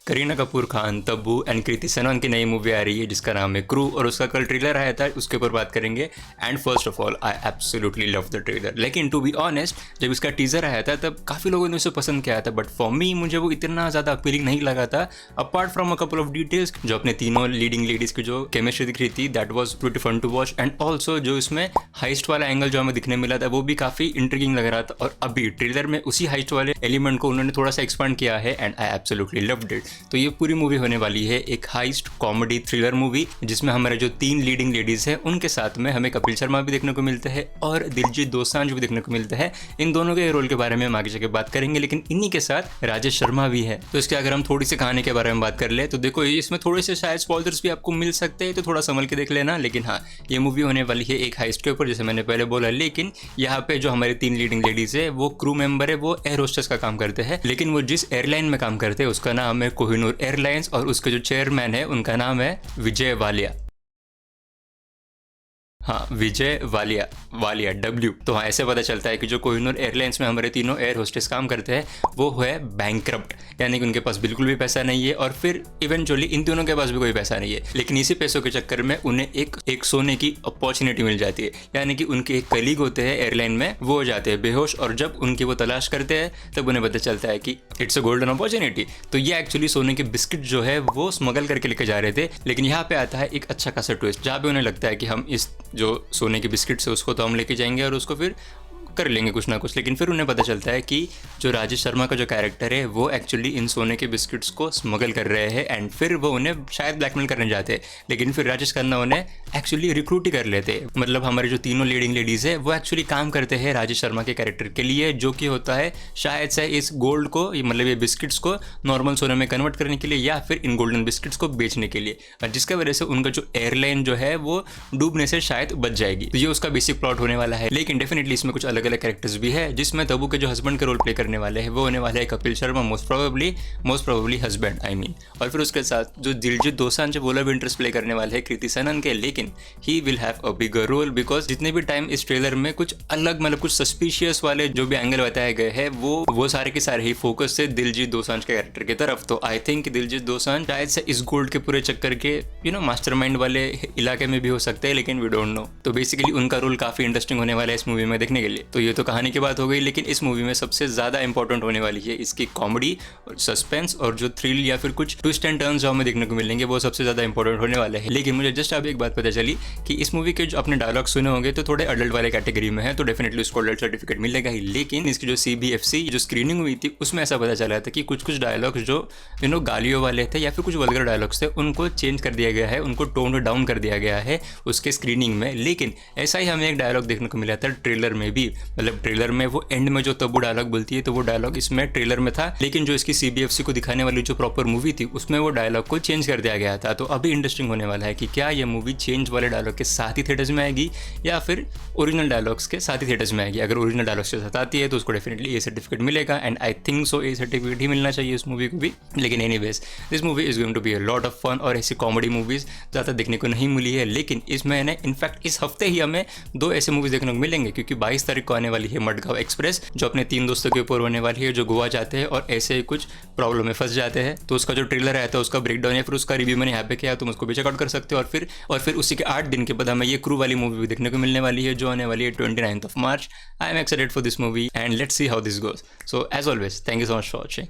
Kareena Kapoor Khan, Tabu and Kriti Sanon की नई movie आ रही है जिसका नाम है क्रू, और उसका कल ट्रेलर आया था, उसके ऊपर बात करेंगे। And first of all I absolutely love the trailer, लेकिन टू बी ऑनेस्ट जब इसका टीजर आया था तब काफ़ी लोगों ने उसे पसंद किया था, बट फॉर मी मुझे वो इतना ज़्यादा अपीलिंग नहीं लगा था। Apart from a couple of details, जो अपने तीनों लीडिंग लेडीज़ की जो केमिस्ट्री दिख रही थी that was pretty fun to watch, and also जो इसमें हाइस्ट वाला एंगल जो हमें दिखने मिला था वो भी काफ़ी इंट्रिगिंग लग रहा था। और अभी ट्रेलर में उसी हाइस्ट वाले एलिमेंट को उन्होंने थोड़ा सा एक्सपांड किया है and I absolutely loved it. तो ये पूरी मूवी होने वाली है एक हाइस्ट कॉमेडी थ्रिलर मूवी, जिसमें हमारे जो 3 लीडिंग लेडीज हैं उनके साथ में हमें कपिल शर्मा भी देखने को मिलते हैं और दिलजीत दोसांझ भी देखने को मिलते हैं। इन दोनों के रोल के बारे में हम आगे जाके बात करेंगे, लेकिन इन्हीं के साथ राजेश शर्मा भी है। तो इसके अगर हम थोड़ी सी कहानी के बारे में बात कर ले तो देखो इसमें थोड़े से शायद स्पॉयलर्स भी आपको मिल सकते हैं, तो थोड़ा संभल के देख लेना। लेकिन हाँ, ये मूवी होने वाली है एक हाइस्ट के ऊपर, जैसे मैंने पहले बोला। लेकिन यहाँ पे जो हमारी 3 लीडिंग लेडीज है वो क्रू मेंबर है, वो एयर होस्टेस का काम करते हैं, लेकिन वो जिस एयरलाइन में काम करते हैं उसका नाम है कोहिनूर एयरलाइंस, और उसके जो चेयरमैन है उनका नाम है विजय वालिया। हाँ, विजय वालिया, वालिया डब्ल्यू। तो हाँ, ऐसे पता चलता है कि जो कोहिनूर एयरलाइंस में हमारे तीनों एयर होस्टेस काम करते हैं वो है बैंकक्रप्ट, यानी कि उनके पास बिल्कुल भी पैसा नहीं है, और फिर इवेंचुअली इन दोनों के पास भी कोई पैसा नहीं है। लेकिन इसी पैसों के चक्कर में उन्हें एक सोने की अपॉर्चुनिटी मिल जाती है, यानी कि उनके एक कलीग होते हैं एयरलाइन में, वो हो जाते हैं बेहोश, और जब उनकी वो तलाश करते हैं तब उन्हें पता चलता है कि इट्स अ गोल्डन अपॉर्चुनिटी। तो ये एक्चुअली सोने के बिस्किट जो है वो स्मगल करके लेके जा रहे थे। लेकिन यहाँ पे आता है एक अच्छा खासा ट्विस्ट, जहाँ पे उन्हें लगता है कि हम इस जो सोने के बिस्किट्स है उसको तो हम लेके जाएंगे और उसको फिर कर लेंगे कुछ ना कुछ। लेकिन फिर उन्हें पता चलता है कि जो राजेश शर्मा का जो कैरेक्टर है वो एक्चुअली इन सोने के बिस्किट्स को स्मगल कर रहे हैं, एंड फिर वो उन्हें शायद ब्लैकमेल करने जाते हैं। लेकिन फिर राजेश खन्ना उन्हें एक्चुअली रिक्रूट ही कर लेते हैं। मतलब हमारे जो तीनों लीडिंग लेडीज़ है वो एक्चुअली काम करते हैं राजेश शर्मा के कैरेक्टर के लिए, जो कि होता है शायद से इस गोल्ड को, मतलब ये बिस्किट्स को नॉर्मल सोने में कन्वर्ट करने के लिए, या फिर इन गोल्डन बिस्किट्स को बेचने के लिए, और जिसका वजह से उनका जो एयरलाइन जो है वो डूबने से शायद बच जाएगी। तो ये उसका बेसिक प्लॉट होने वाला है। लेकिन डेफिनेटली इसमें कुछ अलग अलग कैरेक्टर्स भी है, जिसमें तब्बू के जो हस्बैंड के रोल प्ले करने वाले हैं वो होने वाले हैं Kapil Sharma, most probably husband I mean. और फिर उसके साथ जो दिलजीत दोसांझ वो लव इंटरेस्ट प्ले करने वाले हैं कृति सेनन के, लेकिन he will have a bigger role, because जितने भी टाइम इस ट्रेलर में कुछ अलग, मतलब कुछ सस्पिशियस वाले जो भी एंगल बताए गए हैं वो सारे के सारे ही फोकस से दिलजीत दोसांझ के कैरेक्टर की तरफ। तो आई थिंक दिलजीत दोसांझ शायद से इस गोल्ड के पूरे चक्कर के मास्टरमाइंड वाले इलाके में भी हो सकते हैं, लेकिन वी डोंट नो। तो बेसिकली उनका रोल काफी इंटरेस्टिंग होने वाला है इस मूवी में देखने के लिए। तो ये तो कहानी की बात हो गई, लेकिन इस मूवी में सबसे ज्यादा इंपॉर्टेंट होने वाली है इसकी कॉमेडी और सस्पेंस, और जो थ्रिल या फिर कुछ ट्विस्ट एंड टर्न्स जो हमें देखने को मिलेंगे वो सबसे ज्यादा इंपॉर्टेंट होने वाले हैं। लेकिन मुझे जस्ट अभी एक बात पता चली कि इस मूवी के जो अपने डायलॉग सुने होंगे तो थोड़े अडल्ट वाले कैटेगरी में है, तो डेफिनेटली उसको अडल्ट सर्टिफिकेट मिलेगा ही। लेकिन इसकी जो CBFC जो स्क्रीनिंग हुई थी उसमें ऐसा पता चला था कि कुछ डायलॉग्स जो गालियों वाले थे या फिर कुछ वल्गर डायलॉग्स थे उनको चेंज कर दिया गया है, उनको टोन डाउन कर दिया गया है उसके स्क्रीनिंग में। लेकिन ऐसा ही हमें एक डायलॉग देखने को मिला था ट्रेलर में भी, मतलब ट्रेलर में वो एंड में जो तब्बू डायलॉग बोलती है तो वो डायलॉग इसमें ट्रेलर में था, लेकिन जो इसकी CBFC को दिखाने वाली जो प्रॉपर मूवी थी उसमें वो डायलॉग को चेंज कर दिया गया था। तो अभी इंटरेस्टिंग होने वाला है कि क्या ये मूवी चेंज वाले डायलॉग के साथ ही थिएटर्स में आएगी या फिर ओरिजिनल डायलॉग्स के साथ ही थिएटर्स में आएगी। अगर ओरिजिनल डायलॉग्स के साथ आती है तो उसको डेफिनेटली A सर्टिफिकेट मिलेगा, and I think so A certificate ही मिलना चाहिए इस मूवी को भी। लेकिन anyways this movie is going to be a lot of fun, और ऐसी कॉमेडी मूवीज ज़्यादा देखने को नहीं मिली है। लेकिन इसमें इनफैक्ट इस हफ्ते ही हमें 2 ऐसे मूवीज देखने को मिलेंगे, क्योंकि 22 तारीख को आने वाली है मडगांव एक्सप्रेस, जो अपने 3 दोस्तों के ऊपर होने वाली है जो गोवा जाते हैं और ऐसे कुछ प्रॉब्लम में फंस जाते हैं। तो उसका जो ट्रेलर आया था उसका ब्रेकडाउन या फिर उसका रिव्यू मैंने यहाँ पे किया, तुम उसको भी चेकआउट कर सकते हो। और फिर उसी के 8 दिन के बाद हमें ये क्रू वाली मूवी भी देखने को मिलने वाली है जो आने वाली है 29 मार्च। I am excited for this movie and let's see how this goes. So as always thank you so much for watching.